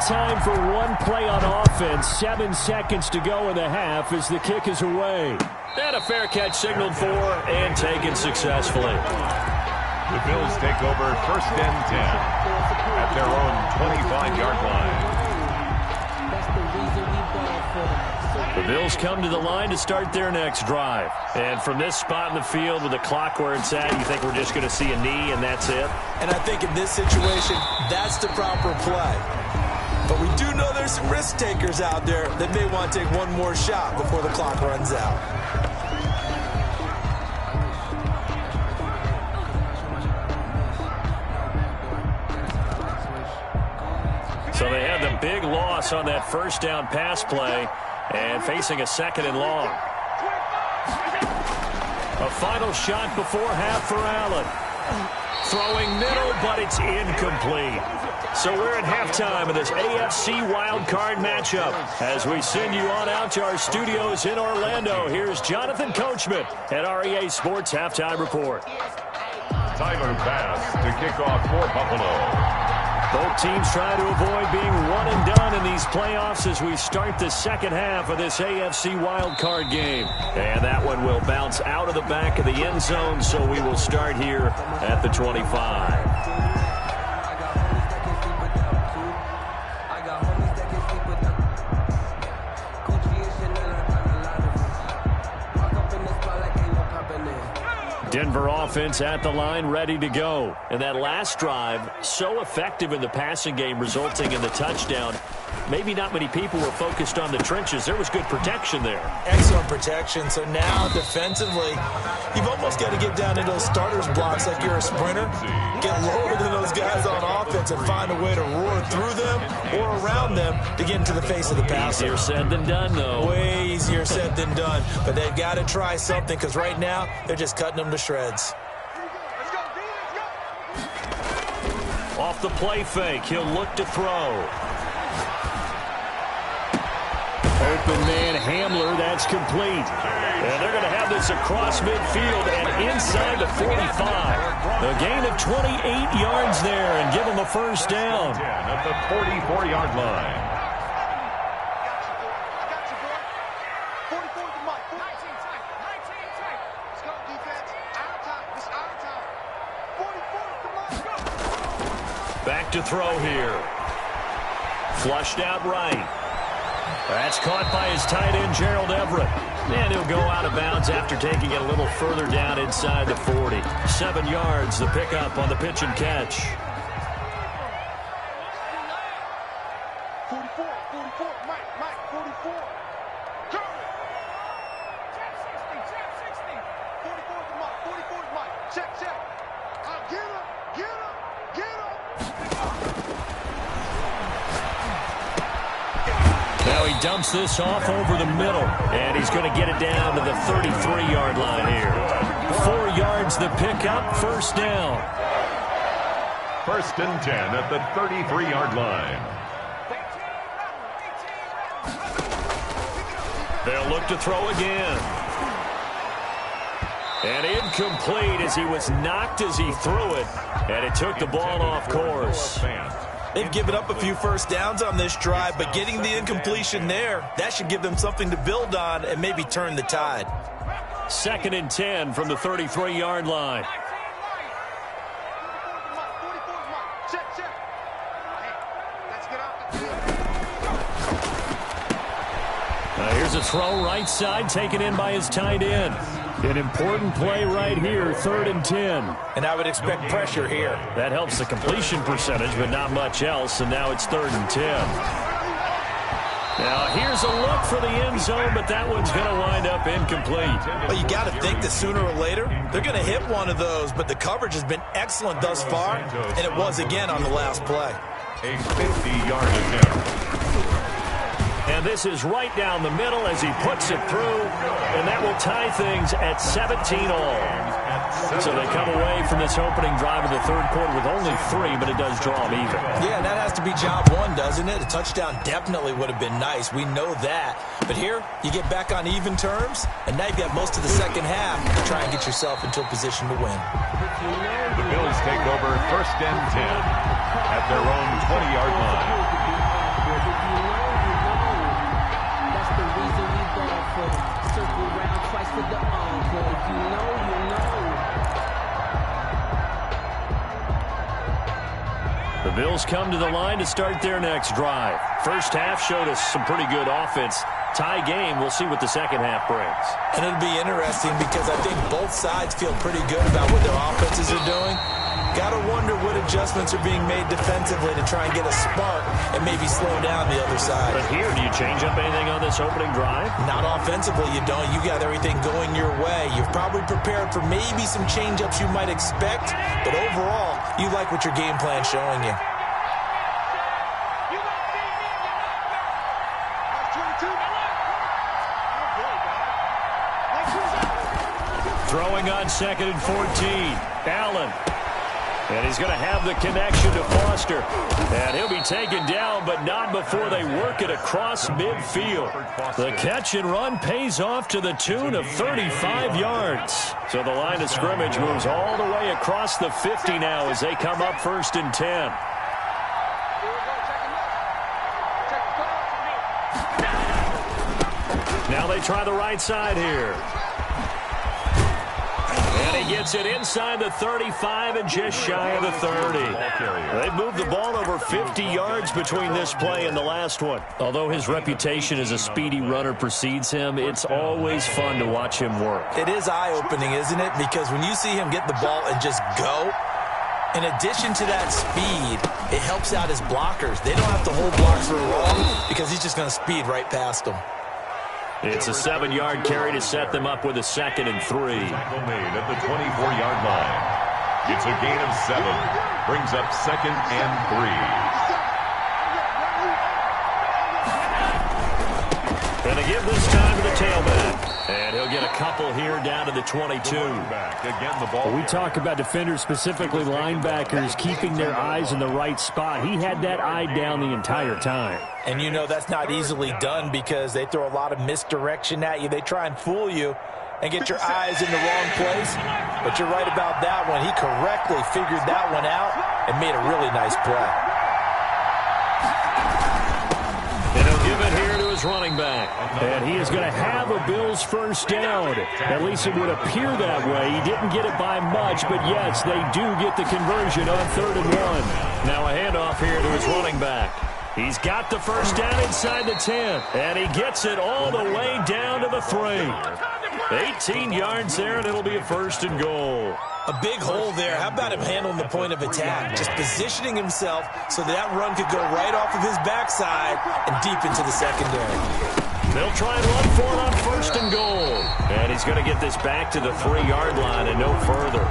time for one play on offense. 7 seconds to go in the half as the kick is away. And a fair catch signaled for and taken successfully. The Bills take over 1st and 10 at their own 25-yard line. The Bills come to the line to start their next drive. And from this spot in the field with the clock where it's at, you think we're just going to see a knee and that's it? And I think in this situation, that's the proper play. But we do know there's some risk takers out there that may want to take one more shot before the clock runs out. So they had the big loss on that first down pass play and facing a 2nd and long. A final shot before half for Allen. Throwing middle, but it's incomplete. So we're at halftime of this AFC wildcard matchup. As we send you on out to our studios in Orlando, here's Jonathan Coachman at REA Sports Halftime Report. Tyler Bass to kick off for Buffalo. Both teams try to avoid being one and done in these playoffs as we start the second half of this AFC wildcard game. And that one will bounce out of the back of the end zone, so we will start here at the 25. Denver offense at the line, ready to go. And that last drive, so effective in the passing game, resulting in the touchdown. Maybe not many people were focused on the trenches. There was good protection there. Excellent protection. So now defensively, you've almost got to get down into those starters blocks like you're a sprinter. Get lower than those guys on offense and find a way to roar through them or around them to get into the face of the passer. Easier said than done, though. Way easier said than done. But they've got to try something because right now they're just cutting them to shreds. Off the play fake, he'll look to throw. Open man Hamler, that's complete. And they're going to have this across midfield and inside the 45. A gain of 28 yards there and give them a first down. At the 44-yard line. Back to throw here. Flushed out right. That's caught by his tight end, Gerald Everett. And he'll go out of bounds after taking it a little further down inside the 40. 7 yards, the pickup on the pitch and catch. 44, Mike, 44. Curry. Check 60. 44 to Mike, 44 to Mike. Check. Get him. Now he dumps this off over the middle, and he's going to get it down to the 33-yard line here. 4 yards the pickup, first down. 1st and 10 at the 33-yard line. They'll look to throw again. And incomplete as he was knocked as he threw it, and it took the ball off course. They've given up a few first downs on this drive, but getting the incompletion there, that should give them something to build on and maybe turn the tide. 2nd and 10 from the 33-yard line. Here's a throw right side, taken in by his tight end. An important play right here, 3rd and 10. And I would expect pressure here. That helps the completion percentage, but not much else, and now it's 3rd and 10. Now, here's a look for the end zone, but that one's going to wind up incomplete. Well, you got to think that sooner or later, they're going to hit one of those, but the coverage has been excellent thus far, and it was again on the last play. A 50-yard attempt. And this is right down the middle as he puts it through, and that will tie things at 17-all. So they come away from this opening drive of the 3rd quarter with only 3, but it does draw them even. Yeah, that has to be job 1, doesn't it? A touchdown definitely would have been nice. We know that. But here, you get back on even terms, and now you've got most of the second half to try and get yourself into a position to win. The Bills take over 1st and 10 at their own 20-yard line. Bills come to the line to start their next drive. First half showed us some pretty good offense. Tie game. We'll see what the second half brings. And it'll be interesting because I think both sides feel pretty good about what their offenses are doing. Got to wonder what adjustments are being made defensively to try and get a spark and maybe slow down the other side. But here, do you change up anything on this opening drive? Not offensively, you don't. You got everything going your way. You've probably prepared for maybe some change-ups you might expect, but overall, you like what your game plan's showing you. Throwing on 2nd and 14. Allen. And he's going to have the connection to Foster. And he'll be taken down, but not before they work it across midfield. The catch and run pays off to the tune of 35 yards. So the line of scrimmage moves all the way across the 50 now as they come up 1st and 10. Now they try the right side here. And he gets it inside the 35 and just shy of the 30. They've moved the ball over 50 yards between this play and the last one. Although his reputation as a speedy runner precedes him, it's always fun to watch him work. It is eye-opening, isn't it? Because when you see him get the ball and just go, in addition to that speed, it helps out his blockers. They don't have to hold blocks for long because he's just going to speed right past them. It's a 7-yard carry to set them up with a 2nd and 3. Tackle made at the 24-yard line. It's a gain of 7. Brings up 2nd and 3. Going to give this time to the tailback. And he'll get a couple here down to the 22. Again, the ball. We talk about defenders, specifically linebackers, keeping their eyes in the right spot. He had that eye down the entire time. And you know that's not easily done because they throw a lot of misdirection at you. They try and fool you and get your eyes in the wrong place. But you're right about that one. He correctly figured that one out and made a really nice play. And he'll give it here to his running back. And he is going to have a Bills first down. At least it would appear that way. He didn't get it by much, but yes, they do get the conversion on 3rd and 1. Now a handoff here to his running back. He's got the first down inside the 10. And he gets it all the way down to the 3. 18 yards there, and it'll be a 1st and goal. A big hole there. How about him handling the point of attack? Just positioning himself so that run could go right off of his backside and deep into the secondary. They'll try and run for it on 1st and goal. And he's going to get this back to the 3-yard line and no further.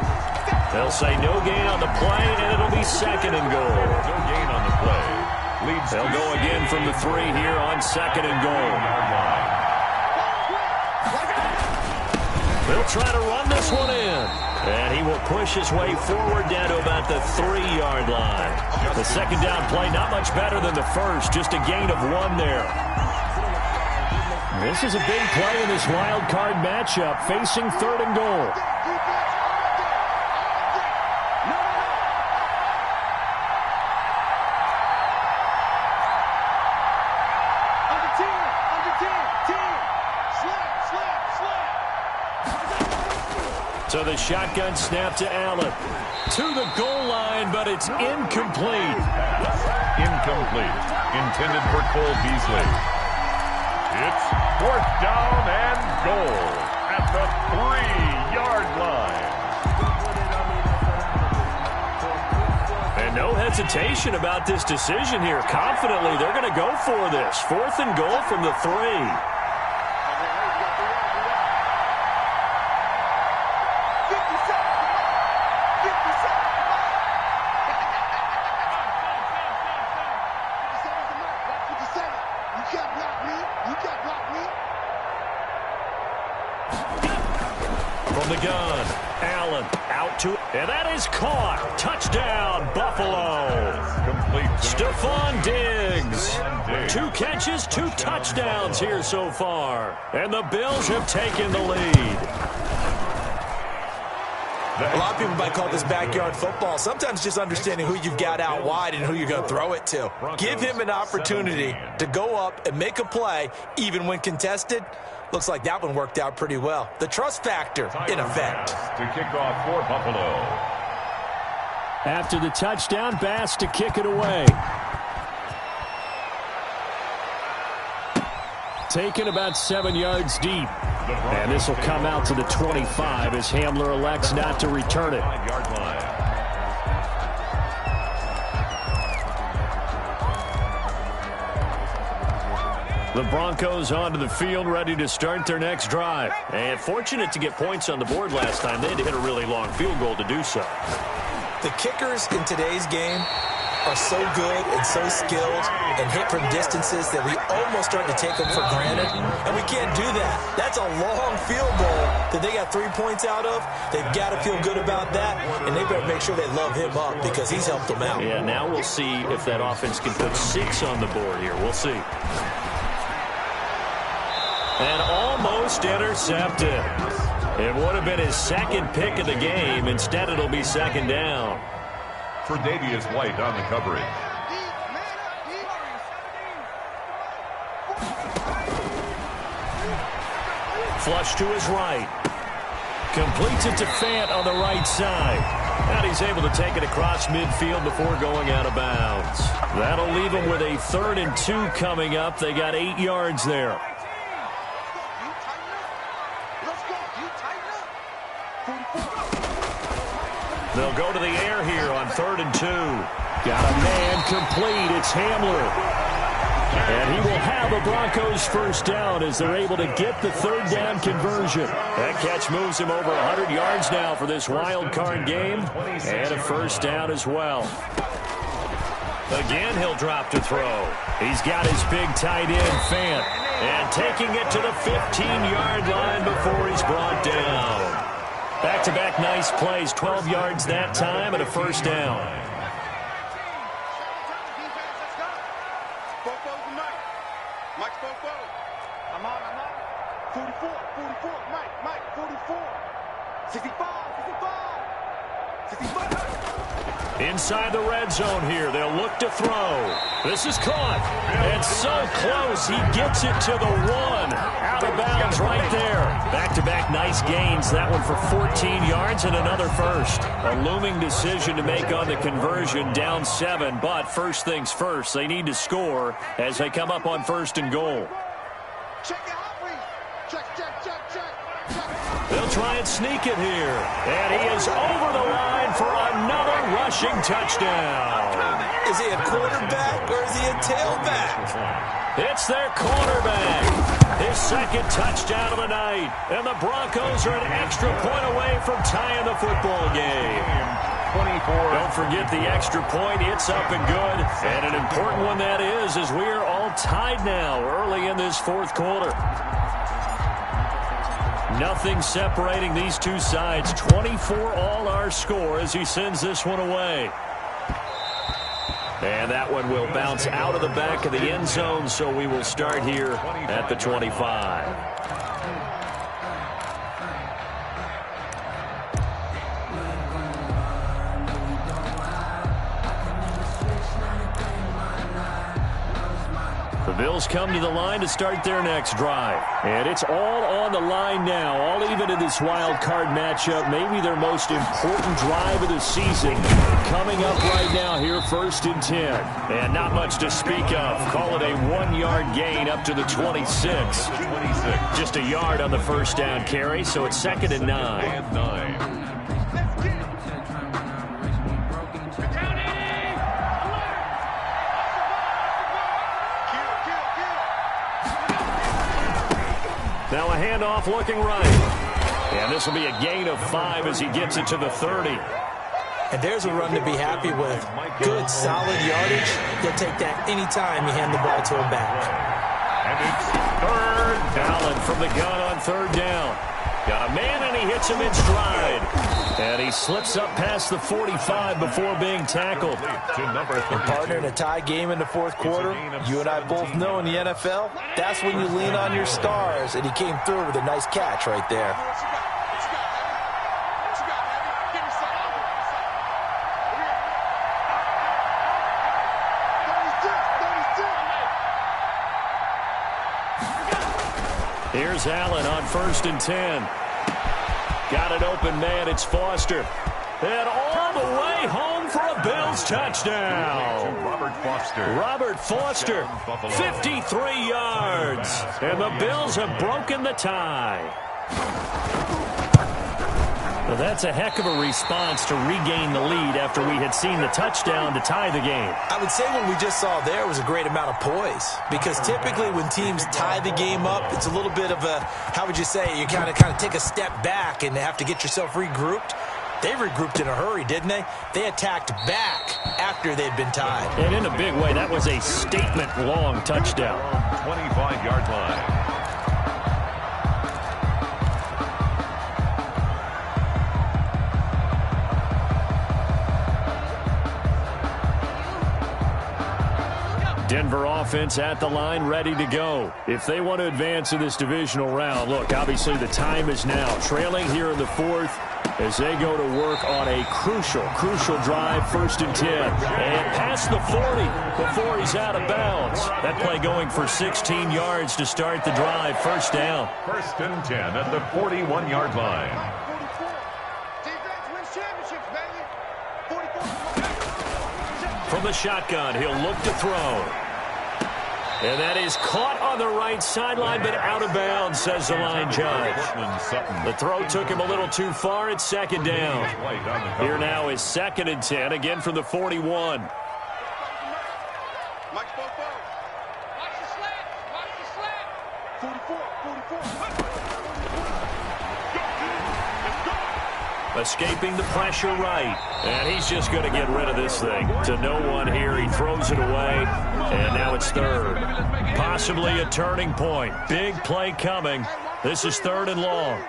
They'll say no gain on the play, and it'll be 2nd and goal. No gain on the play. They'll go again from the 3 here on 2nd and goal. They'll try to run this one in. And he will push his way forward down to about the 3-yard line. The second down play, not much better than the first, just a gain of 1 there. This is a big play in this wild card matchup, facing 3rd and goal. So the shotgun snap to Allen. To the goal line, but it's incomplete. Incomplete. Intended for Cole Beasley. It's 4th down and goal at the 3-yard line. And no hesitation about this decision here. Confidently, they're going to go for this. 4th and goal from the 3. From the gun, Allen out to, and that is caught. Touchdown, Buffalo. Complete. Stephon Diggs. 2 catches, 2 touchdowns here so far. And the Bills have taken the lead. A lot of people might call this backyard football. Sometimes just understanding who you've got out wide and who you're going to throw it to. Give him an opportunity to go up and make a play, even when contested. Looks like that one worked out pretty well. The trust factor in effect. To kick off for Buffalo. After the touchdown, Bass to kick it away. Taken about 7 yards deep. And this will come out to the 25 as Hamler elects not to return it. The Broncos onto the field, ready to start their next drive. And fortunate to get points on the board last time. They had to hit a really long field goal to do so. The kickers in today's game are so good and so skilled and hit from distances that we almost start to take them for granted. And we can't do that. That's a long field goal that they got 3 points out of. They've got to feel good about that, and they better make sure they love him up because he's helped them out. Yeah, now we'll see if that offense can put 6 on the board here. We'll see. And almost intercepted. It would have been his second pick of the game. Instead, it'll be second down. For Davius White on the coverage. Flush to his right. Completes it to Fant on the right side. And he's able to take it across midfield before going out of bounds. That'll leave him with a 3rd and 2 coming up. They got 8 yards there. They'll go to the air here on 3rd and 2. Got a man complete. It's Hamler. And he will have a Broncos first down as they're able to get the 3rd down conversion. That catch moves him over 100 yards now for this wild card game. And a first down as well. Again, he'll drop to throw. He's got his big tight end, Fant. And taking it to the 15-yard line before he's brought down. Back-to-back nice plays, 12 yards that time and a first down. Mike, 44, Mike, 44. 65. Inside the red zone here, they'll look to throw. This is caught. And so close, he gets it to the 1. Out of bounds right there. Back-to-back nice gains. That one for 14 yards and another first. A looming decision to make on the conversion, down 7. But first things first, they need to score as they come up on 1st and goal. Check it out, please. Check. They'll try and sneak it here. And he is over the line for another rushing touchdown. Is he a quarterback or is he a tailback? It's their quarterback. His second touchdown of the night. And the Broncos are an extra point away from tying the football game. 24. Don't forget the extra point. It's up and good. And an important one that is, as we are all tied now early in this 4th quarter. Nothing separating these two sides. 24 all our score as he sends this one away. And that one will bounce out of the back of the end zone, so we will start here at the 25. The Bills come to the line to start their next drive. And it's all on the line now, all even in this wild card matchup. Maybe their most important drive of the season coming up right now here, 1st and 10. And not much to speak of. Call it a 1-yard gain up to the 26. Just a yard on the first down carry, so it's 2nd and 9. Now a handoff looking right. And this will be a gain of 5 as he gets it to the 30. And there's a run to be happy with. Good, solid yardage. He'll take that anytime you hand the ball to him back. And it's 3rd. Allen from the gun on 3rd down. Got a man, and he hits him in stride. And he slips up past the 45 before being tackled. And partner, in a tie game in the 4th quarter, you and I both know in the NFL, that's when you lean on your stars. And he came through with a nice catch right there. Here's Allen on 1st and 10. Got an open man. It's Foster. And all the way home for a Bills touchdown. Robert Foster, 53 yards. And the Bills have broken the tie. Well, that's a heck of a response to regain the lead after we had seen the touchdown to tie the game. I would say what we just saw there was a great amount of poise, because typically when teams tie the game up, it's a little bit of a, how would you say, you kind of take a step back and have to get yourself regrouped. They regrouped in a hurry, didn't they? They attacked back after they'd been tied. And in a big way, that was a statement-long touchdown. 25-yard line. Denver offense at the line, ready to go. If they want to advance in this divisional round, look, obviously the time is now. Trailing here in the fourth as they go to work on a crucial drive, 1st and 10. And past the 40 before he's out of bounds. That play going for 16 yards to start the drive, 1st down. 1st and 10 at the 41-yard line. Defense wins championships, baby. 44. From the shotgun, he'll look to throw. And that is caught on the right sideline, but out of bounds, says the line judge. The throw took him a little too far. It's 2nd down. Here now is 2nd and 10, again from the 41. Mike Bobo. Watch the slant. Watch the slant. 44. Escaping the pressure right. And he's just going to get rid of this thing. To no one here. He throws it away. And now it's 3rd. Possibly a turning point. Big play coming. This is 3rd and long.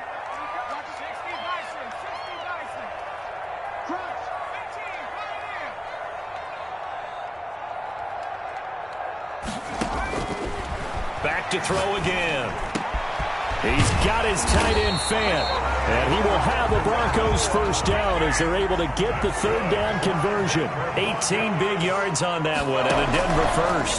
Back to throw again. He's got his tight end Fant. And he will have the Broncos 1st down as they're able to get the 3rd down conversion. 18 big yards on that one and a Denver 1st.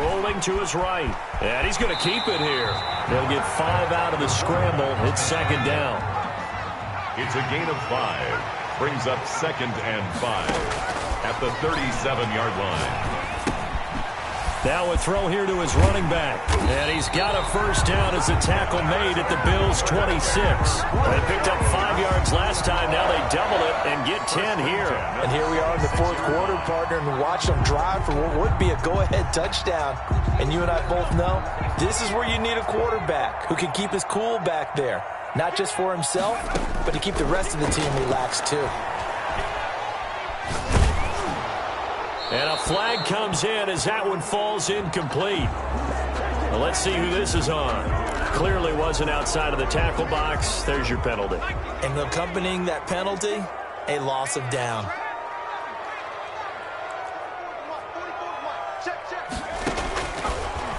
Rolling to his right. And he's going to keep it here. They'll get 5 out of the scramble. It's 2nd down. It's a gain of 5. Brings up 2nd and 5 at the 37-yard line. Now a throw here to his running back. And he's got a 1st down as a tackle made at the Bills' 26. They picked up 5 yards last time. Now they double it and get 10 here. And here we are in the 4th quarter, partner, and watch them drive for what would be a go-ahead touchdown. And you and I both know this is where you need a quarterback who can keep his cool back there. Not just for himself, but to keep the rest of the team relaxed too. And a flag comes in as that one falls incomplete. Well, let's see who this is on. Clearly wasn't outside of the tackle box. There's your penalty. And accompanying that penalty, a loss of down.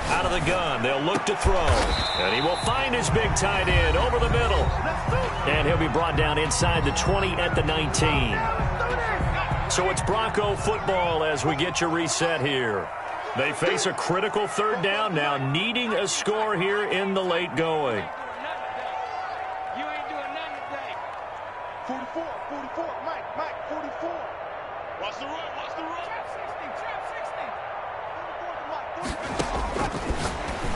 Out of the gun, they'll look to throw. And he will find his big tight end over the middle. And he'll be brought down inside the 20 at the 19. So it's Bronco football as we get you reset here. They face a critical 3rd down now, needing a score here in the late going. You ain't doing nothing today. 44, Mike, 44. Watch the run. Trap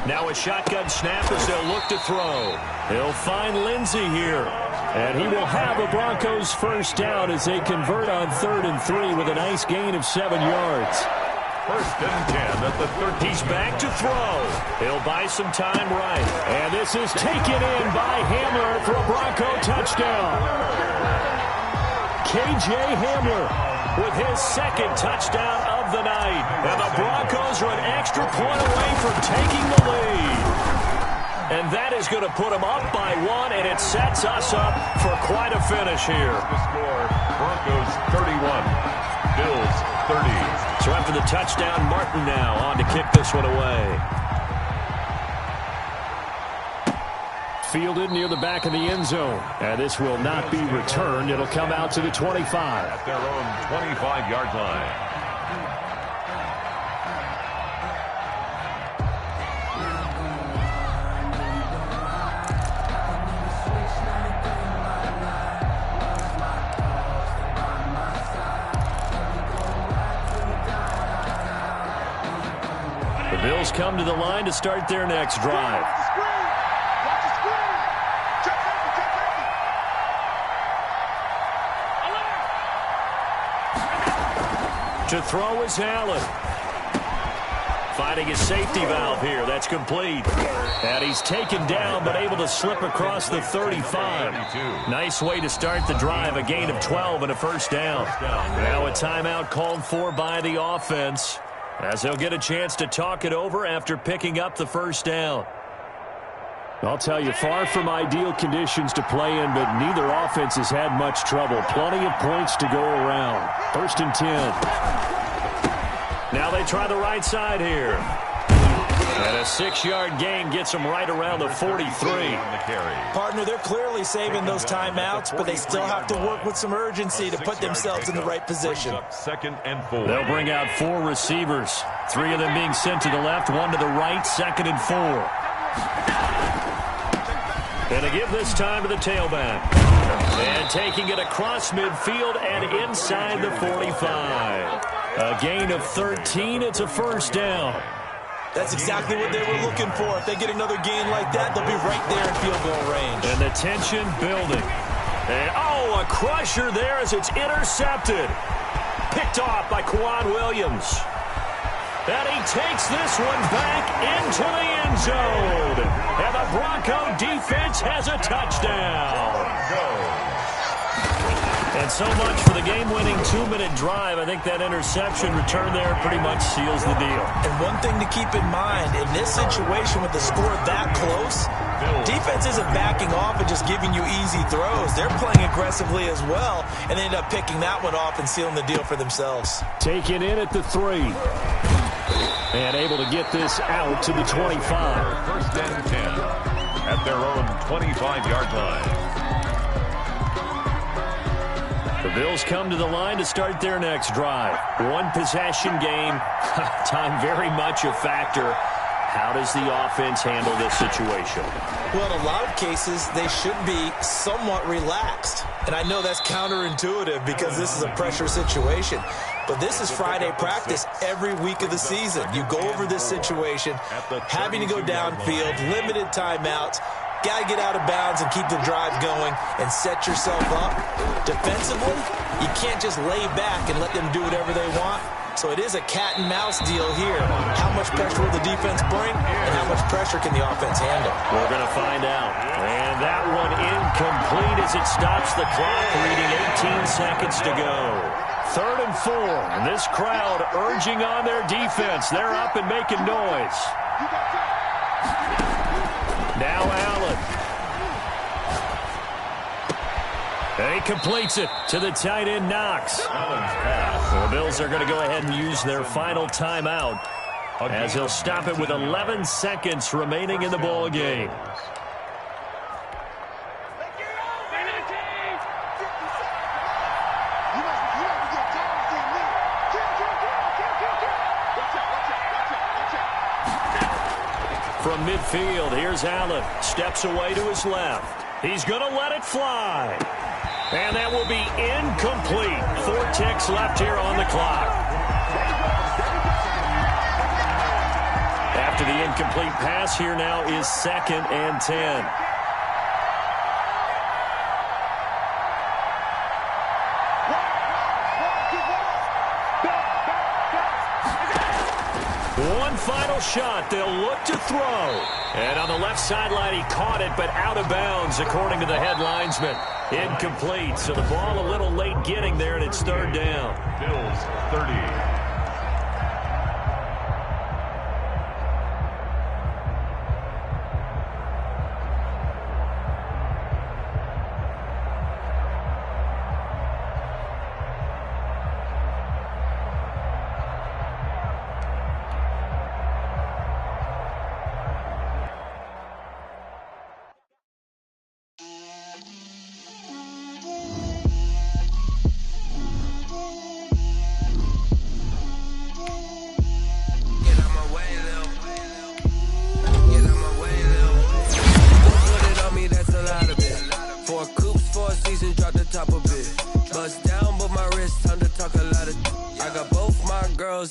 60. Now a shotgun snap as they'll look to throw. He'll find Lindsey here. And he will have a Broncos 1st down as they convert on 3rd and 3 with a nice gain of 7 yards. 1st and 10 at the 13. He's back to throw. He'll buy some time right. And this is taken in by Hamler for a Bronco touchdown. K.J. Hamler with his 2nd touchdown of the night. And the Broncos are an extra point away from taking the lead. And that is going to put them up by 1, and it sets us up for quite a finish here. The score, Broncos 31, Bills 30. So after the touchdown, Martin now on to kick this one away. Fielded near the back of the end zone. And this will not be returned. It'll come out to the 25. At their own 25-yard line. The Bills come to the line to start their next drive. Watch the screen. Watch the screen. Check safety. Check safety. To throw is Allen. Finding his safety valve here. That's complete. And he's taken down, but able to slip across the 35. Nice way to start the drive. A gain of 12 and a first down. Now a timeout called for by the offense, as they'll get a chance to talk it over after picking up the first down. I'll tell you, far from ideal conditions to play in, but neither offense has had much trouble. Plenty of points to go around. 1st and 10. Now they try the right side here. And a 6-yard gain gets them right around the 43. Partner, they're clearly saving those timeouts, but they still have to work with some urgency to put themselves in the right position. 2nd and 4. They'll bring out 4 receivers. 3 of them being sent to the left, 1 to the right, 2nd and 4. And to give this time to the tailback. And taking it across midfield and inside the 45. A gain of 13. It's a first down. That's exactly what they were looking for. If they get another gain like that, they'll be right there in field goal range. And the tension building. And, a crusher there as it's intercepted. Picked off by Kwan Williams. And he takes this one back into the end zone. And the Bronco defense has a touchdown. And so much for the game-winning 2-minute drive. I think that interception return there pretty much seals the deal. And one thing to keep in mind, in this situation with the score that close, defense isn't backing off and just giving you easy throws. They're playing aggressively as well, and they end up picking that one off and sealing the deal for themselves. Taken in at the 3. And able to get this out to the 25. 1st and 10 at their own 25-yard line. The Bills come to the line to start their next drive. 1 possession game. Time very much a factor. How does the offense handle this situation? Well, in a lot of cases, they should be somewhat relaxed. And I know that's counterintuitive because this is a pressure situation. But this is Friday practice every week of the season. You go over this situation, having to go downfield, limited timeouts. Got to get out of bounds and keep the drive going and set yourself up. Defensively, you can't just lay back and let them do whatever they want. So it is a cat and mouse deal here. How much pressure will the defense bring, and how much pressure can the offense handle? We're going to find out. And that one incomplete as it stops the clock, reading 18 seconds to go. 3rd and 4, and this crowd urging on their defense. They're up and making noise. Now Allen. And he completes it to the tight end, Knox. The Bills are going to go ahead and use their final timeout as he'll stop it with 11 seconds remaining in the ball game. From midfield, here's Allen. Steps away to his left. He's going to let it fly. And that will be incomplete. 4 ticks left here on the clock. After the incomplete pass, here now is 2nd and 10. One final shot. They'll look to throw. And on the left sideline, he caught it, but out of bounds, according to the head linesman. Incomplete. So the ball a little late getting there, and it's 3rd down. Bills 30.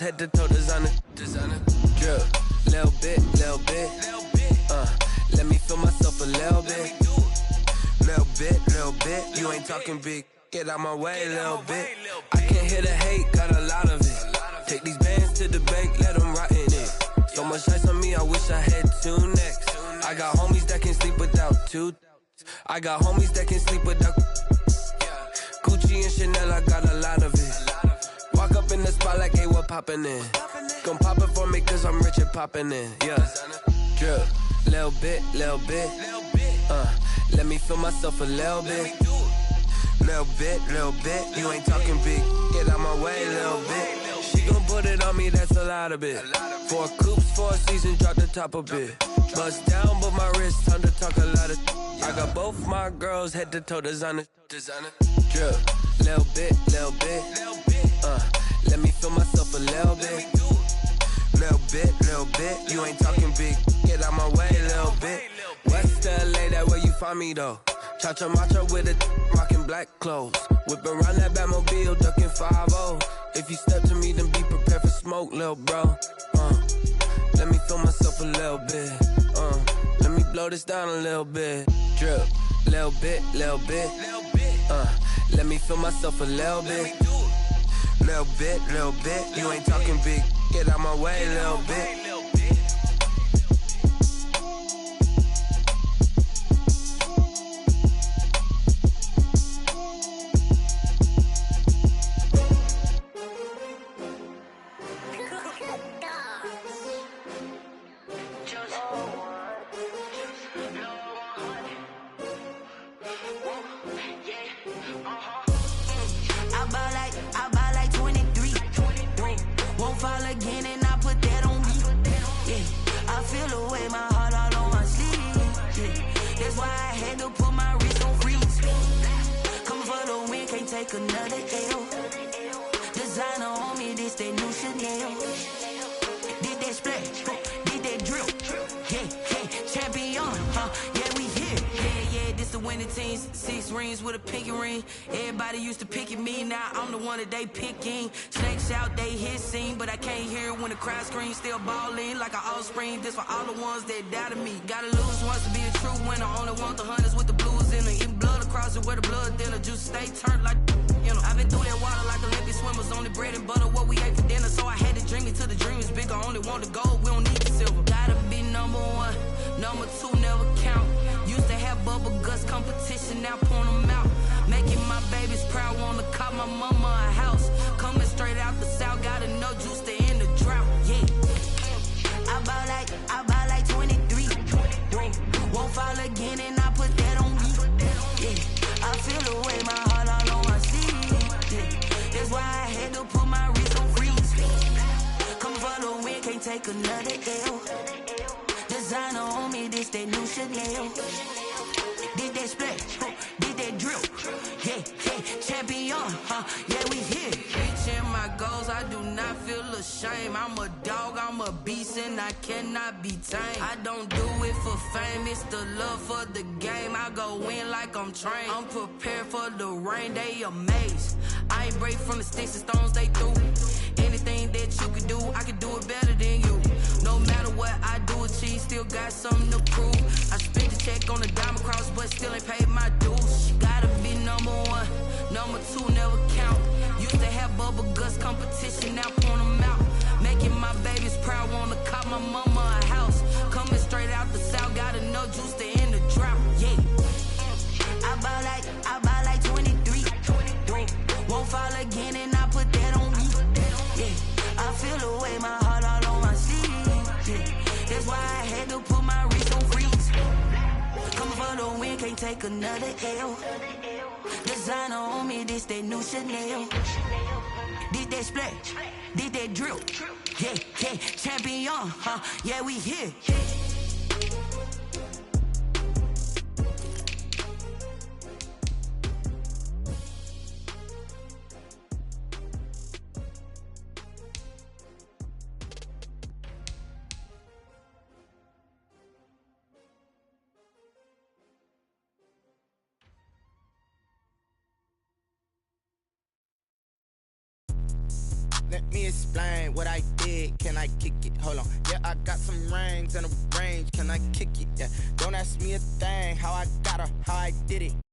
Head to toe designer, drip. little bit. Let me feel myself a little bit. Little bit. You ain't talking big. Get out my way, little bit. I can't hear the hate, got a lot of it. Take these bands to the bank, let them rot in it. So much ice on me, I wish I had two necks. I got homies that can sleep without two. I got homies that can sleep without Gucci and Chanel, I got a lot of it. Walk up in the spot like, hey, what poppin' in? Gon' pop it for me cause I'm rich and poppin' in. Yeah, drip, little bit. Let me feel myself a little bit. Little bit. You ain't talking big. Get out my way, little bit. She gon' put it on me, that's a lot of it. 4 coops, 4 seasons, drop the top a bit. Bust down, but my wrist, time to talk a lot of. I got both my girls head to toe designer. Drip, little bit. Let me feel myself a little bit. Little bit. You ain't talking big. Get out my way, little bit. West LA, that where you find me though. Cha-cha matcha with it, rockin' black clothes. Whip around that Batmobile, ducking 5-0. If you step to me, then be prepared for smoke, lil' bro. Let me feel myself a little bit. Let me blow this down a little bit. Drip, little bit. Let me feel myself a little bit. Little bit. You ain't talking big. Get out my way, little bit. Another L. Designer on me, this that new Chanel. Did that splash, did that drill. Yeah, champion, yeah, we here. Yeah, this the winning team. 6 rings with a pinky ring. Everybody used to pick at me, now I'm the one that they picking. Snakes out, they hit scene, but I can't hear it when the crowd screams. Still ballin' like an offspring. This for all the ones that doubted me. Gotta lose once to be a true winner. Only want the hunters with the blues in them. Eating blood across it where the blood thinner. Juice stay turned like. You know, I've been through that water like Olympic swimmers. Only bread and butter, what we ate for dinner. So I had to dream it till the dream is bigger. Only want the gold, we don't need the silver. Gotta be number 1, number 2 never count. Used to have bubble guts competition, now point them out. Making my babies proud, wanna call my mama a house. Coming straight out the south, gotta know juice to end the drought. Yeah, I bought like 23. Won't fall again and I put that on me. Yeah, I feel the way my heart all on my sleeve. That's why I had to put my wrist on freeze. Come for the win, can't take another L. Designer on me, this that new Chanel. Did that splash, did that drill. Yeah, champion, yeah, we here. Reaching my goals, I do not feel ashamed. I'm a dog, I'm a beast, and I cannot be tamed. I don't do it for fame, it's the love for the game. I go in like I'm trained. I'm prepared for the rain, they amazed. I ain't break from the sticks and stones they threw. Anything that you could do, I could do it better than you. No matter what I do, achieve, still got something to prove. I spent the check on the diamond cross, but still ain't paid my dues. Gotta be number 1, number 2 never count. Used to have bubble guts competition, now point them out. Making my babies proud, wanna call my mama a house. Coming straight out the south, gotta know juice to end the drought. Yeah, I bought like 23. Won't fall again and I put that on me. Yeah, I feel the way my heart all on my sleeve. Yeah, that's why I had to put my wrist on freeze. Coming for the win, can't take another L. Designer on me, this that new Chanel. Did that splash, did that drill. Yeah, champion, yeah, we here. let me explain what I did. Can I kick it? Hold on. Yeah, I got some rings and a range. Can I kick it? Yeah. Don't ask me a thing. How I got her, how I did it.